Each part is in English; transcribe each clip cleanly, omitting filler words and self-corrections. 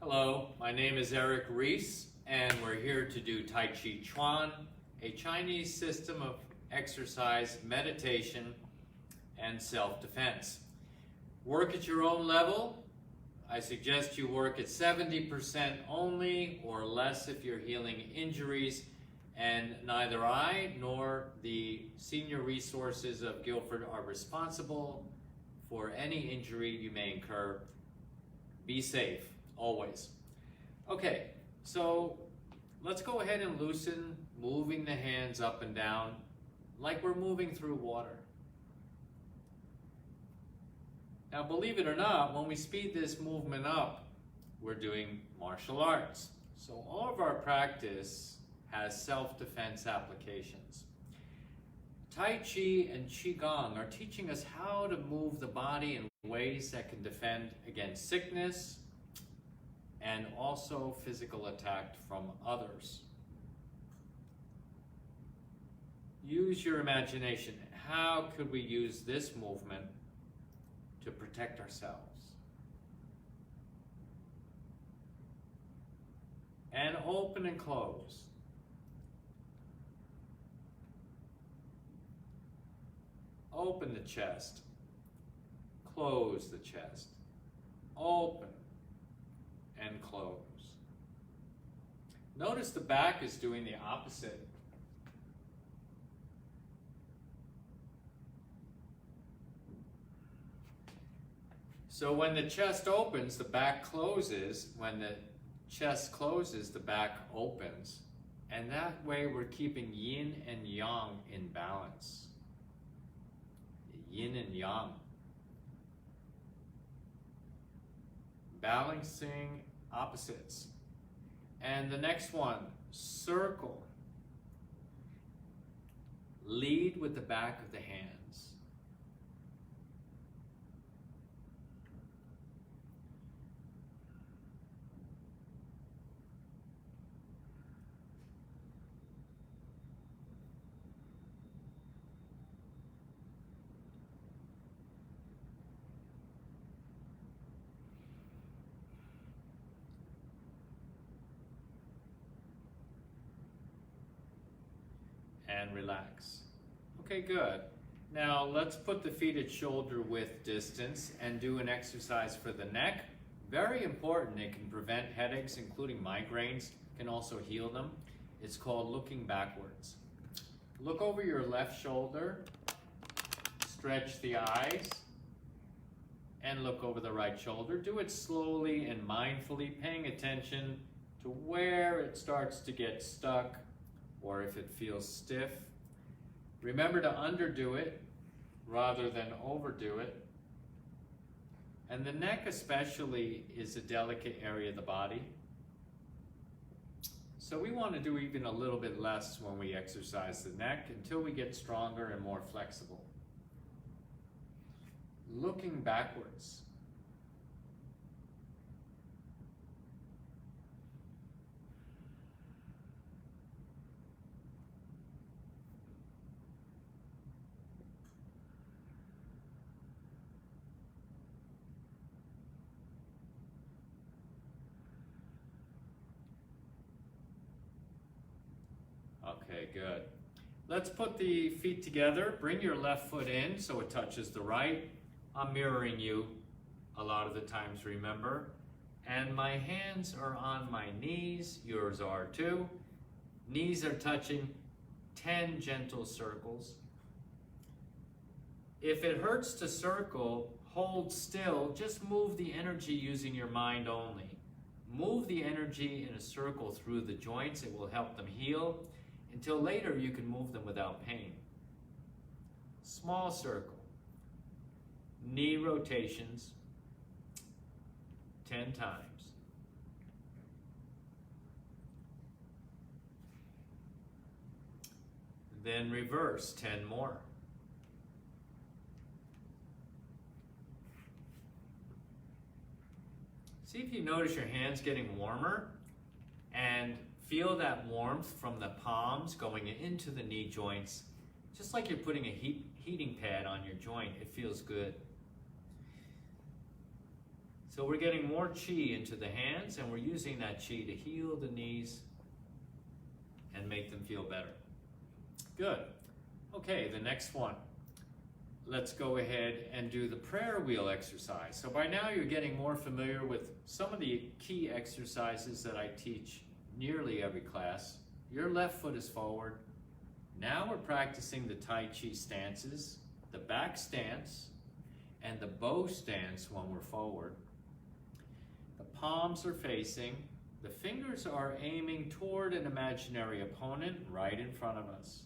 Hello, my name is Eric Reese, and we're here to do Tai Chi Chuan, a Chinese system of exercise, meditation, and self-defense. Work at your own level. I suggest you work at 70% only or less if you're healing injuries, and neither I nor the senior resources of Guilford are responsible for any injury you may incur. Be safe. Always. Okay, so let's go ahead and loosen, moving the hands up and down like we're moving through water. Now, believe it or not, when we speed this movement up, we're doing martial arts. So all of our practice has self-defense applications. Tai Chi and Qigong are teaching us how to move the body in ways that can defend against sickness, and also physical attack from others. Use your imagination. How could we use this movement to protect ourselves? And open and close. Open the chest. Close the chest. Open and close. Notice the back is doing the opposite. So when the chest opens, the back closes. When the chest closes, the back opens. And that way we're keeping yin and yang in balance. Yin and yang. Balancing opposites. And the next one, circle. Lead with the back of the hands. And relax. Okay, good. Now let's put the feet at shoulder width distance and do an exercise for the neck. Very important. It can prevent headaches, including migraines. Can also heal them. It's called looking backwards. Look over your left shoulder, stretch the eyes, and look over the right shoulder. Do it slowly and mindfully, paying attention to where it starts to get stuck or if it feels stiff. Remember to underdo it rather than overdo it. And the neck especially is a delicate area of the body. So we want to do even a little bit less when we exercise the neck until we get stronger and more flexible. Looking backwards. Okay, good. Let's put the feet together. Bring your left foot in so it touches the right. I'm mirroring you a lot of the times, remember. And my hands are on my knees. Yours are too. Knees are touching. 10 gentle circles. If it hurts to circle, hold still. Just move the energy using your mind only. Move the energy in a circle through the joints. It will help them heal. Until later, you can move them without pain. Small circle. Knee rotations 10 times. Then reverse 10 more. See if you notice your hands getting warmer and feel that warmth from the palms going into the knee joints, just like you're putting a heating pad on your joint. It feels good. So we're getting more chi into the hands, and we're using that chi to heal the knees and make them feel better. Good. Okay, the next one. Let's go ahead and do the prayer wheel exercise. So by now you're getting more familiar with some of the key exercises that I teach nearly every class. Your left foot is forward. Now we're practicing the Tai Chi stances, the back stance, and the bow stance when we're forward. The palms are facing. The fingers are aiming toward an imaginary opponent right in front of us.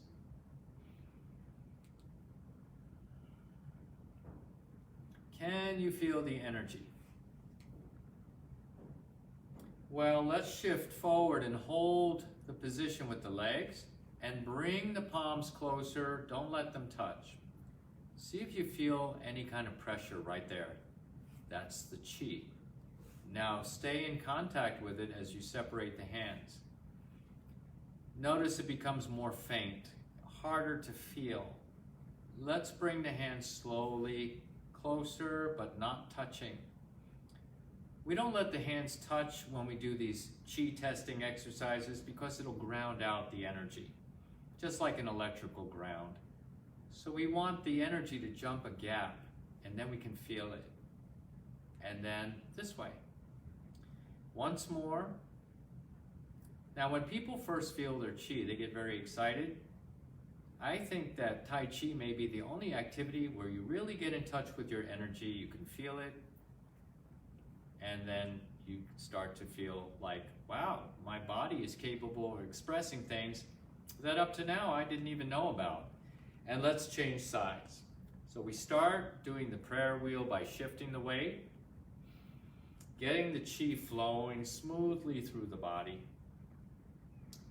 Can you feel the energy? Well, let's shift forward and hold the position with the legs and bring the palms closer. Don't let them touch. See if you feel any kind of pressure right there. That's the chi. Now stay in contact with it as you separate the hands. Notice it becomes more faint, harder to feel. Let's bring the hands slowly closer, but not touching. We don't let the hands touch when we do these chi testing exercises because it'll ground out the energy, just like an electrical ground. So we want the energy to jump a gap, and then we can feel it. And then this way. Once more. Now when people first feel their chi, they get very excited. I think that Tai Chi may be the only activity where you really get in touch with your energy. You can feel it, and then you start to feel like, wow, my body is capable of expressing things that up to now I didn't even know about. And let's change sides. So we start doing the prayer wheel by shifting the weight, getting the chi flowing smoothly through the body.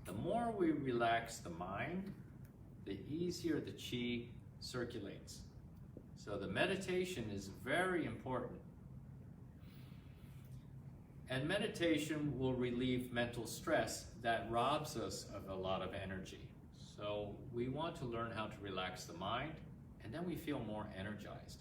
The more we relax the mind, the easier the chi circulates. So the meditation is very important. And meditation will relieve mental stress that robs us of a lot of energy. So we want to learn how to relax the mind, and then we feel more energized.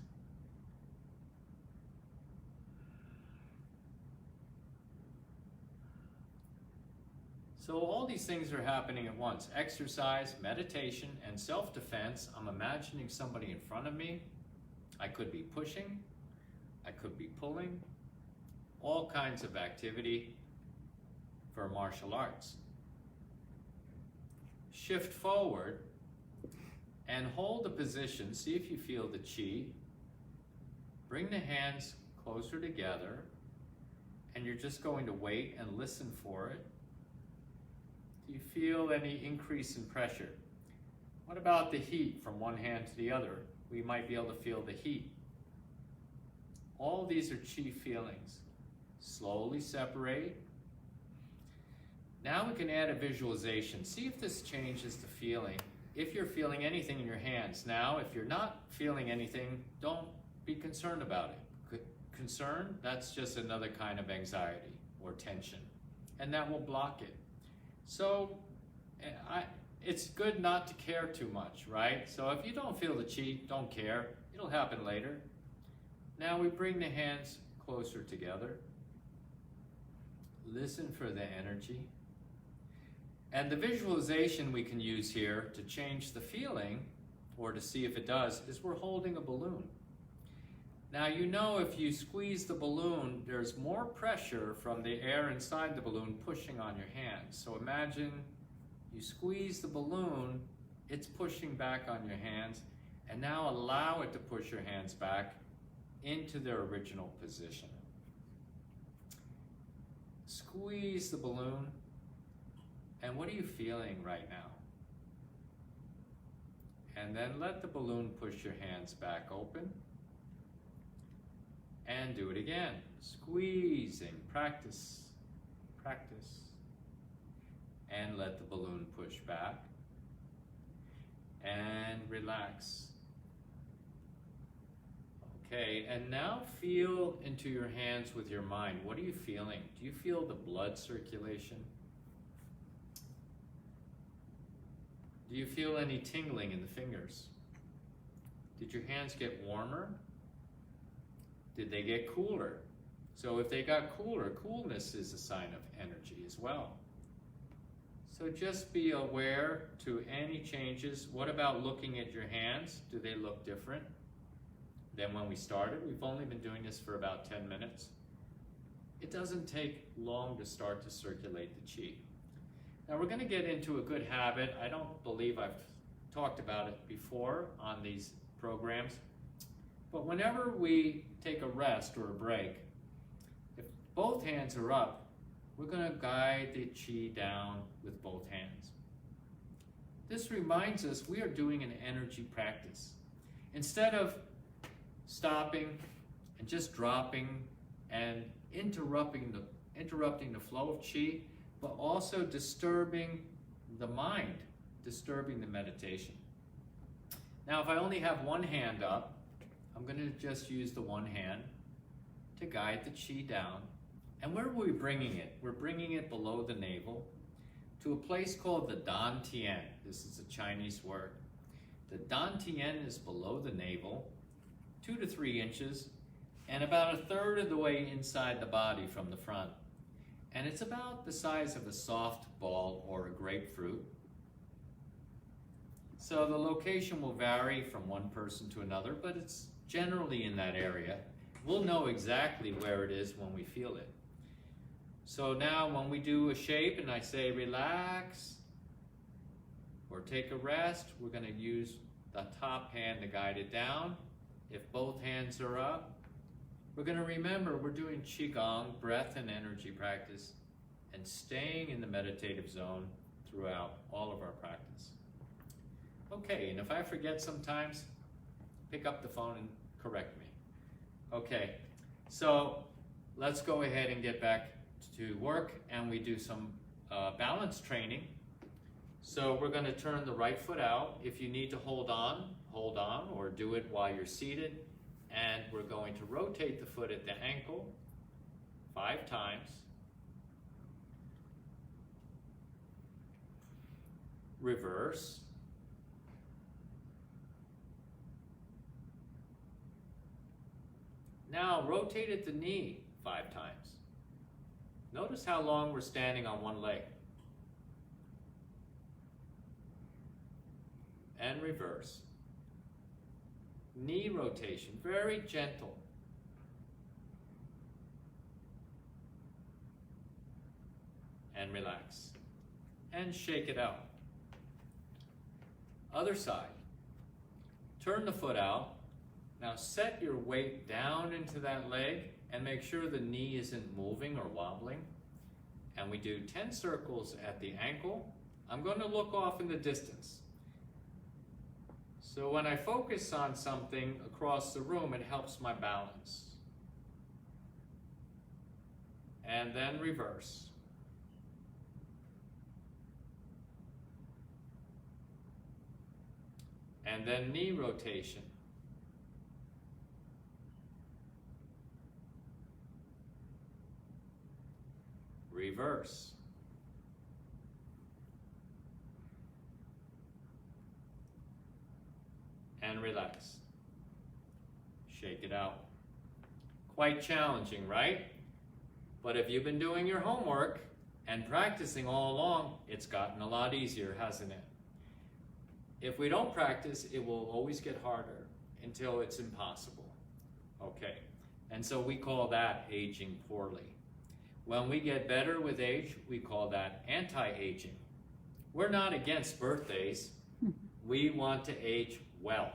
So all these things are happening at once. Exercise, meditation, and self-defense. I'm imagining somebody in front of me. I could be pushing. I could be pulling. All kinds of activity for martial arts. Shift forward and hold the position. See if you feel the chi. Bring the hands closer together, and you're just going to wait and listen for it. Do you feel any increase in pressure? What about the heat from one hand to the other? We might be able to feel the heat. All these are chi feelings. Slowly separate. Now we can add a visualization. See if this changes the feeling. If you're feeling anything in your hands. Now, if you're not feeling anything, don't be concerned about it. Concern, that's just another kind of anxiety or tension, and that will block it. So it's good not to care too much, right? So if you don't feel the chi, don't care. It'll happen later. Now we bring the hands closer together. Listen for the energy. And the visualization we can use here to change the feeling, or to see if it does, is we're holding a balloon. Now you know if you squeeze the balloon, there's more pressure from the air inside the balloon pushing on your hands. So imagine you squeeze the balloon, it's pushing back on your hands, and now allow it to push your hands back into their original position. Squeeze the balloon, and what are you feeling right now? And then let the balloon push your hands back open. And do it again. Squeezing, practice, practice. And let the balloon push back. And relax. Okay, and now feel into your hands with your mind. What are you feeling? Do you feel the blood circulation? Do you feel any tingling in the fingers? Did your hands get warmer? Did they get cooler? So if they got cooler, coolness is a sign of energy as well. So just be aware to any changes. What about looking at your hands? Do they look different than when we started? We've only been doing this for about 10 minutes. It doesn't take long to start to circulate the chi. Now we're going to get into a good habit. I don't believe I've talked about it before on these programs, but whenever we take a rest or a break, if both hands are up, we're going to guide the chi down with both hands. This reminds us we are doing an energy practice. Instead of stopping and just dropping and interrupting the flow of chi, but also disturbing the mind, disturbing the meditation. Now, if I only have one hand up, I'm going to just use the one hand to guide the chi down. And where are we bringing it? We're bringing it below the navel to a place called the dan-tien. This is a Chinese word. The dan-tien is below the navel, 2 to 3 inches, and about 1/3 of the way inside the body from the front. And it's about the size of a soft ball or a grapefruit. So the location will vary from one person to another, but it's generally in that area. We'll know exactly where it is when we feel it. So now when we do a shape and I say relax or take a rest, we're going to use the top hand to guide it down. If both hands are up, we're going to remember we're doing Qigong, breath and energy practice, and staying in the meditative zone throughout all of our practice. Okay, and if I forget sometimes, pick up the phone and correct me. Okay, so let's go ahead and get back to work, and we do some balance training. So we're going to turn the right foot out. If you need to hold on, or do it while you're seated. And we're going to rotate the foot at the ankle 5 times. Reverse. Now rotate at the knee 5 times. Notice how long we're standing on one leg. And reverse. Knee rotation, very gentle. And relax. And shake it out. Other side. Turn the foot out. Now set your weight down into that leg and make sure the knee isn't moving or wobbling. And we do 10 circles at the ankle. I'm going to look off in the distance. So when I focus on something across the room, it helps my balance. And then reverse. And then knee rotation. Reverse. And relax. Shake it out. Quite challenging, right? But if you've been doing your homework and practicing all along, it's gotten a lot easier, hasn't it? If we don't practice, it will always get harder until it's impossible. Okay, and so we call that aging poorly. When we get better with age, we call that anti-aging. We're not against birthdays. We want to age well.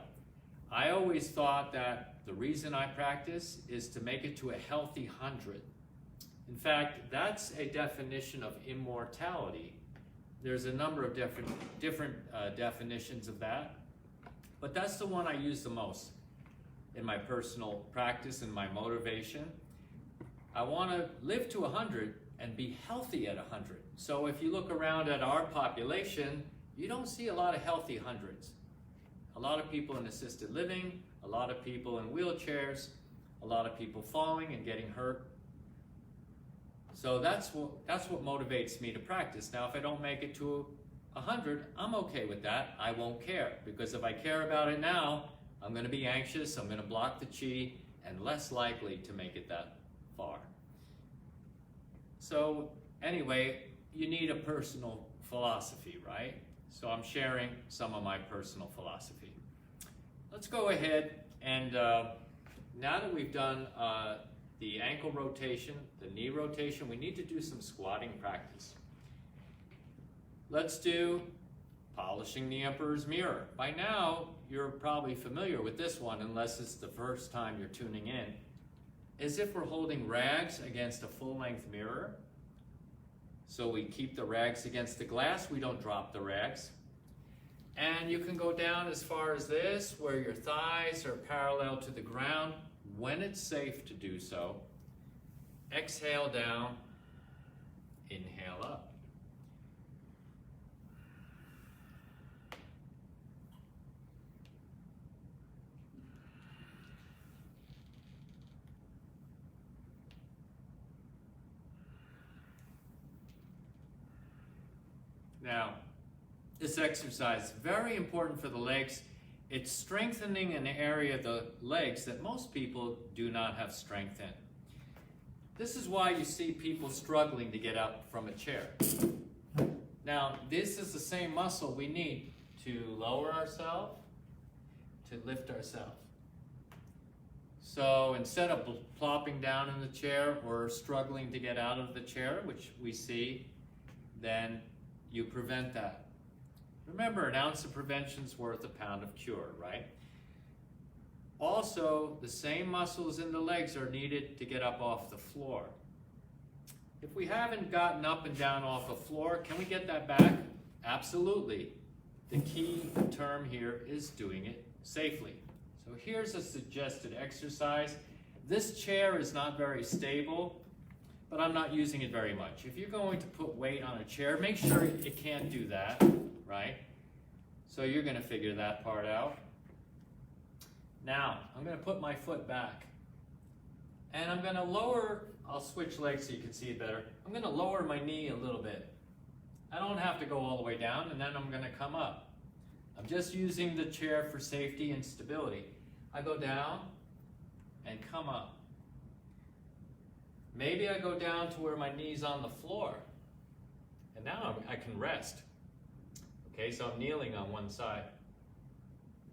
I always thought that the reason I practice is to make it to a healthy 100. In fact, that's a definition of immortality. There's a number of different definitions of that, but that's the one I use the most in my personal practice and my motivation. I want to live to 100 and be healthy at 100. So if you look around at our population, you don't see a lot of healthy hundreds. A lot of people in assisted living, a lot of people in wheelchairs, a lot of people falling and getting hurt. So that's what motivates me to practice. Now, if I don't make it to 100, I'm okay with that. I won't care, because if I care about it now, I'm going to be anxious, I'm going to block the chi, and less likely to make it that far. So anyway, you need a personal philosophy, right? So I'm sharing some of my personal philosophy. Let's go ahead and now that we've done the ankle rotation, the knee rotation, we need to do some squatting practice. Let's do polishing the Emperor's Mirror. By now, you're probably familiar with this one, unless it's the first time you're tuning in. As if we're holding rags against a full-length mirror. So we keep the rags against the glass, we don't drop the rags. And you can go down as far as this, where your thighs are parallel to the ground, when it's safe to do so. Exhale down, inhale up. Now, this exercise is very important for the legs. It's strengthening an area of the legs that most people do not have strength in. This is why you see people struggling to get up from a chair. Now, this is the same muscle we need to lower ourselves, to lift ourselves. So instead of plopping down in the chair or struggling to get out of the chair, which we see, then you prevent that. Remember, an ounce of prevention's worth a pound of cure, right? Also, the same muscles in the legs are needed to get up off the floor. If we haven't gotten up and down off the floor, can we get that back? Absolutely. The key term here is doing it safely. So here's a suggested exercise. This chair is not very stable, but I'm not using it very much. If you're going to put weight on a chair, make sure it can't do that, right? So you're going to figure that part out. Now, I'm going to put my foot back. And I'm going to lower, I'll switch legs so you can see it better. I'm going to lower my knee a little bit. I don't have to go all the way down, and then I'm going to come up. I'm just using the chair for safety and stability. I go down and come up. Maybe I go down to where my knee's on the floor. And now I can rest. Okay, so I'm kneeling on one side.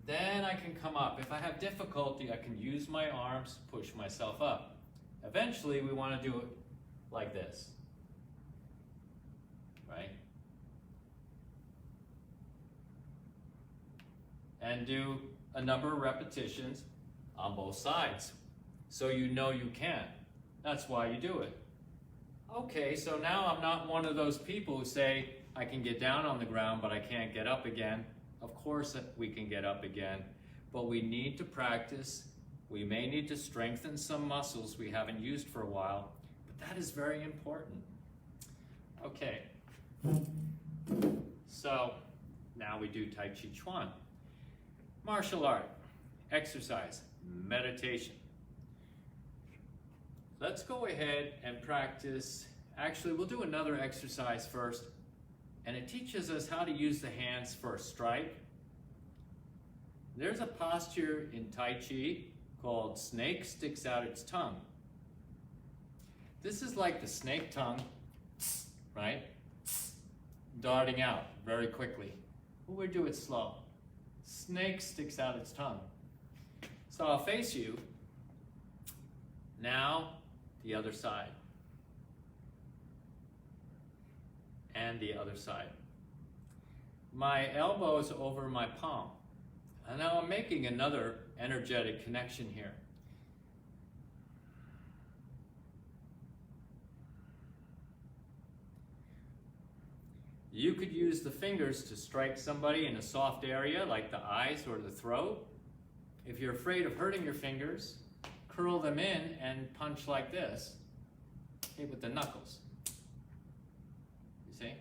Then I can come up. If I have difficulty, I can use my arms, push myself up. Eventually, we want to do it like this. Right? And do a number of repetitions on both sides. So you know you can. That's why you do it. Okay, so now I'm not one of those people who say, I can get down on the ground, but I can't get up again. Of course we can get up again, but we need to practice. We may need to strengthen some muscles we haven't used for a while, but that is very important. Okay, so now we do Tai Chi Chuan. Martial art, exercise, meditation. Let's go ahead and practice. Actually, we'll do another exercise first, and it teaches us how to use the hands for a strike. There's a posture in Tai Chi called snake sticks out its tongue. This is like the snake tongue, right? Darting out very quickly. But we do it slow. Snake sticks out its tongue. So I'll face you. Now, the other side. And the other side. My elbows over my palm. And now I'm making another energetic connection here. You could use the fingers to strike somebody in a soft area like the eyes or the throat. If you're afraid of hurting your fingers, curl them in and punch like this, okay, with the knuckles. You see?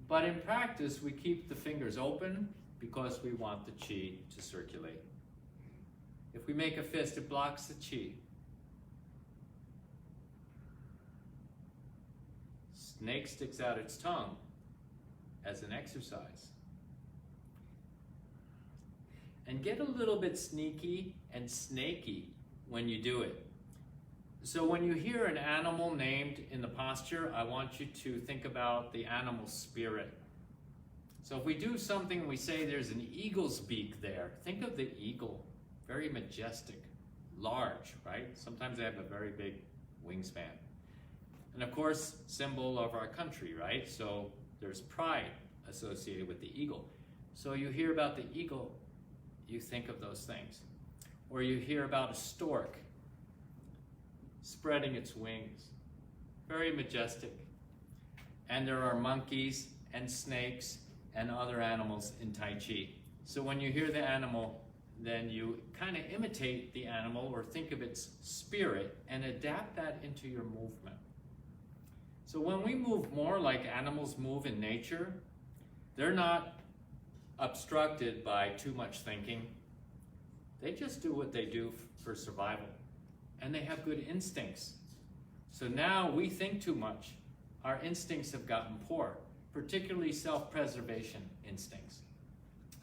But in practice, we keep the fingers open because we want the chi to circulate. If we make a fist, it blocks the chi. Snake sticks out its tongue as an exercise. And get a little bit sneaky and snaky when you do it. So when you hear an animal named in the posture, I want you to think about the animal spirit. So if we do something, we say there's an eagle's beak there. Think of the eagle, very majestic, large, right? Sometimes they have a very big wingspan. And of course, symbol of our country, right? So there's pride associated with the eagle. So you hear about the eagle, you think of those things. Or you hear about a stork spreading its wings, very majestic. And there are monkeys and snakes and other animals in Tai Chi. So when you hear the animal, then you kind of imitate the animal or think of its spirit and adapt that into your movement. So when we move more like animals move in nature, they're not obstructed by too much thinking. They just do what they do for survival. And they have good instincts. So now we think too much. Our instincts have gotten poor, particularly self-preservation instincts.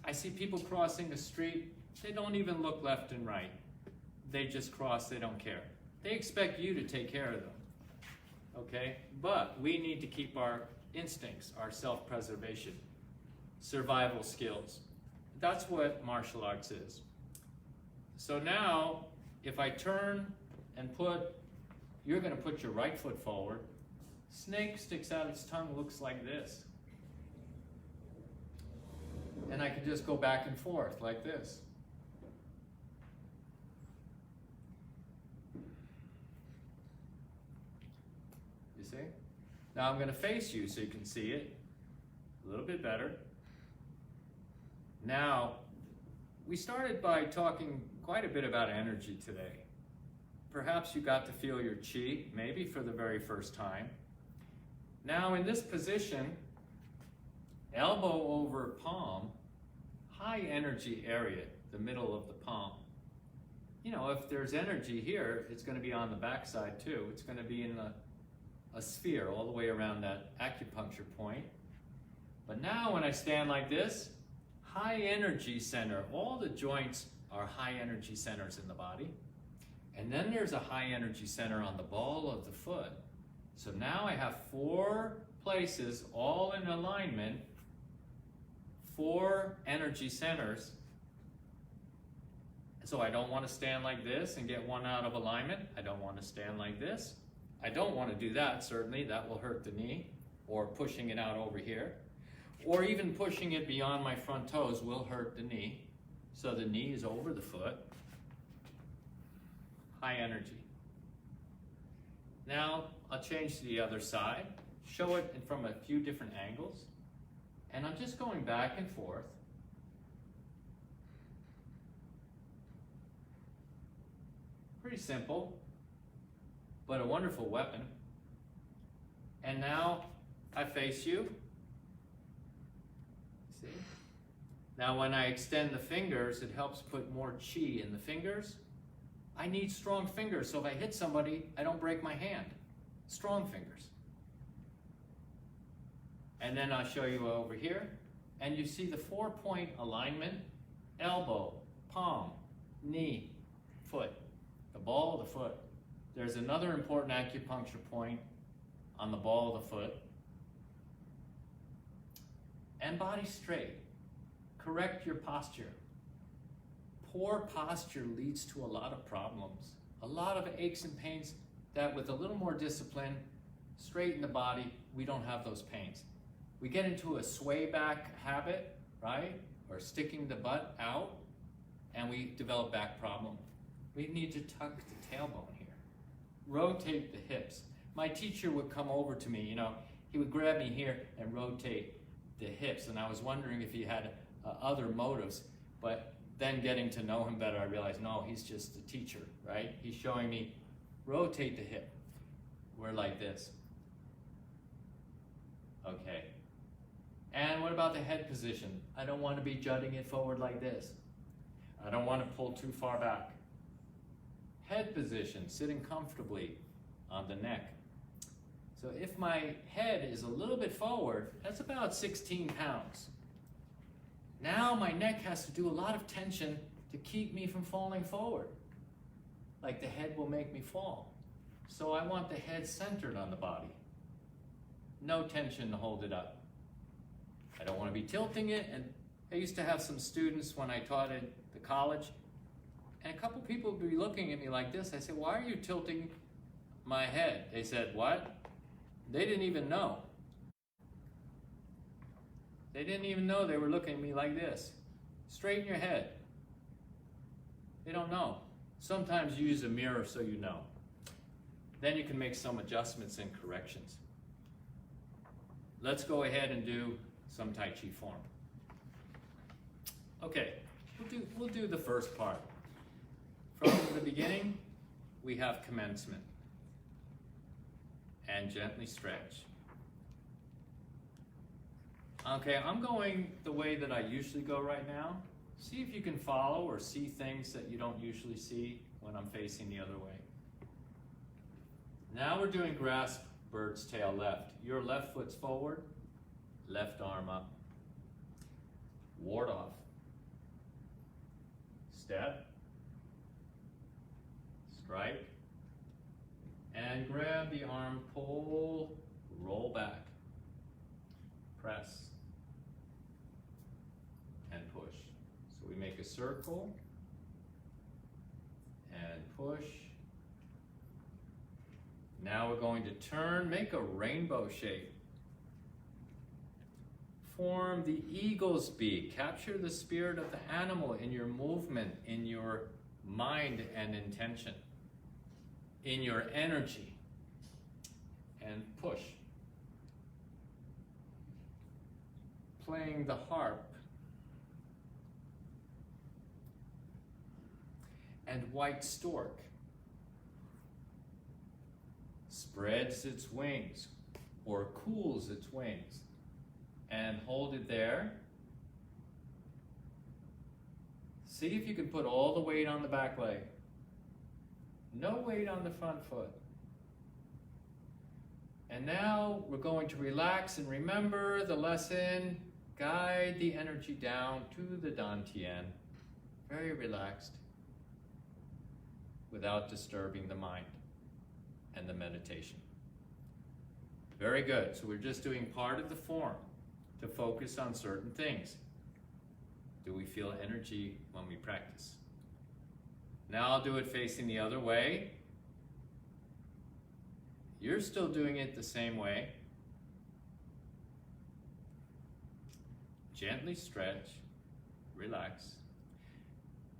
I see people crossing the street, they don't even look left and right. They just cross, they don't care. They expect you to take care of them. Okay? But we need to keep our instincts, our self-preservation, survival skills. That's what martial arts is. So now, if I turn and you're going to put your right foot forward. Snake sticks out its tongue, looks like this. And I can just go back and forth like this. You see? Now I'm going to face you so you can see it a little bit better. Now, we started by talking quite a bit about energy today. Perhaps you got to feel your chi, maybe for the very first time. Now in this position, elbow over palm, high energy area, the middle of the palm. You know, if there's energy here, it's going to be on the backside too. It's going to be in a sphere all the way around that acupuncture point. But now when I stand like this, high energy center, all the joints are high energy centers in the body. And then there's a high energy center on the ball of the foot. So now I have 4 places all in alignment, 4 energy centers. So I don't want to stand like this and get one out of alignment. I don't want to stand like this. I don't want to do that, certainly. That will hurt the knee, or pushing it out over here. Or even pushing it beyond my front toes will hurt the knee. So the knee is over the foot. High energy. Now I'll change to the other side, show it from a few different angles, and I'm just going back and forth. Pretty simple, but a wonderful weapon. And now I face you. See? Now when I extend the fingers, it helps put more chi in the fingers. I need strong fingers, so if I hit somebody, I don't break my hand. Strong fingers. And then I'll show you over here, and you see the 4-point alignment, elbow, palm, knee, foot, the ball of the foot. There's another important acupuncture point on the ball of the foot. And body straight. Correct your posture. Poor posture leads to a lot of problems, a lot of aches and pains that with a little more discipline, straighten the body, we don't have those pains. We get into a sway back habit, right? Or sticking the butt out, and we develop back problem. We need to tuck the tailbone here. Rotate the hips. My teacher would come over to me, he would grab me here and rotate the hips, and I was wondering if he had other motives, but then getting to know him better, I realized, no, he's just a teacher, right? He's showing me, rotate the hip. We're like this. Okay. And what about the head position? I don't want to be jutting it forward like this. I don't want to pull too far back. Head position, sitting comfortably on the neck. So if my head is a little bit forward, that's about 16 pounds. Now my neck has to do a lot of tension to keep me from falling forward. Like the head will make me fall. So I want the head centered on the body. No tension to hold it up. I don't want to be tilting it. And I used to have some students when I taught at the college, and a couple people would be looking at me like this. I said, why are you tilting my head? They said, what? They didn't even know. They didn't even know they were looking at me like this. Straighten your head. They don't know. Sometimes you use a mirror so you know. Then you can make some adjustments and corrections. Let's go ahead and do some Tai Chi form. Okay, we'll do the first part. From the beginning, we have commencement. And gently stretch. Okay, I'm going the way that I usually go right now. See if you can follow or see things that you don't usually see when I'm facing the other way. Now we're doing grasp bird's tail left. Your left foot's forward, left arm up. Ward off. Step. Strike. And grab the arm, pull, roll back. Press. And push. So we make a circle. And push. Now we're going to turn, make a rainbow shape. Form the eagle's beak. Capture the spirit of the animal in your movement, in your mind and intention, in your energy. And push. Playing the harp. And white stork. Spreads its wings or cools its wings and hold it there. See if you can put all the weight on the back leg. No weight on the front foot. And now we're going to relax and remember the lesson. Guide the energy down to the dan-tien. Very relaxed without disturbing the mind and the meditation. Very good. So we're just doing part of the form to focus on certain things. Do we feel energy when we practice? Now I'll do it facing the other way. You're still doing it the same way. Gently stretch, relax.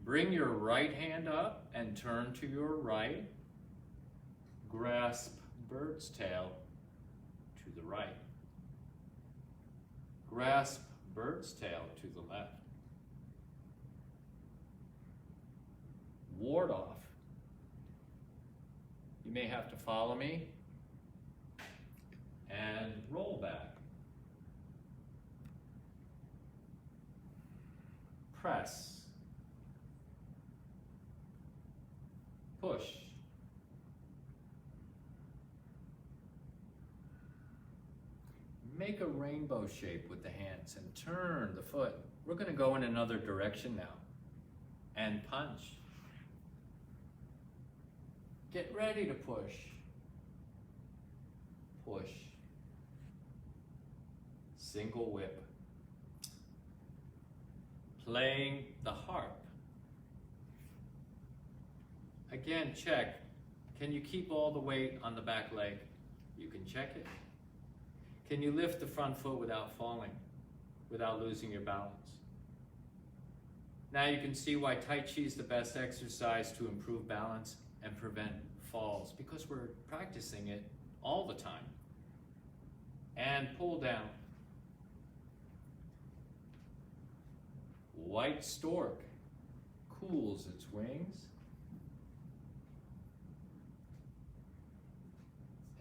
Bring your right hand up and turn to your right. Grasp bird's tail to the right. Grasp bird's tail to the left. Ward off. You may have to follow me. And roll back. Press. Push. Make a rainbow shape with the hands and turn the foot. We're going to go in another direction now. And punch. Get ready to push. Push. Single whip. Playing the harp. Again, check. Can you keep all the weight on the back leg? You can check it. Can you lift the front foot without falling, without losing your balance? Now you can see why Tai Chi is the best exercise to improve balance and prevent falls, because we're practicing it all the time. And pull down. White stork cools its wings.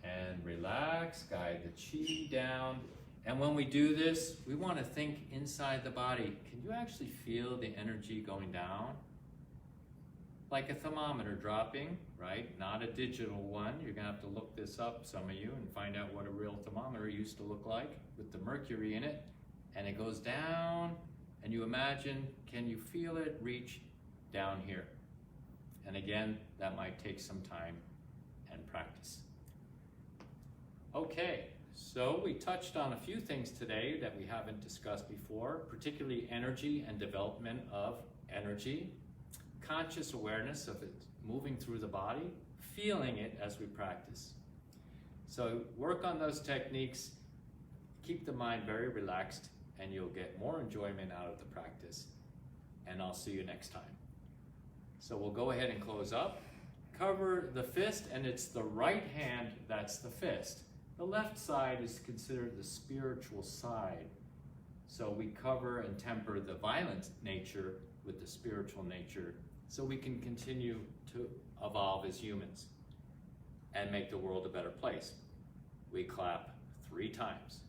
And relax, guide the chi down. And when we do this, we want to think inside the body. Can you actually feel the energy going down? Like a thermometer dropping, right? Not a digital one. You're going to have to look this up, some of you, and find out what a real thermometer used to look like with the mercury in it. And it goes down, and you imagine, can you feel it reach down here? And again, that might take some time and practice. Okay, so we touched on a few things today that we haven't discussed before, particularly energy and development of energy, conscious awareness of it moving through the body, feeling it as we practice. So work on those techniques, keep the mind very relaxed, and you'll get more enjoyment out of the practice. And I'll see you next time. So we'll go ahead and close up. Cover the fist, and it's the right hand that's the fist. The left side is considered the spiritual side. So we cover and temper the violent nature with the spiritual nature so we can continue to evolve as humans and make the world a better place. We clap 3 times.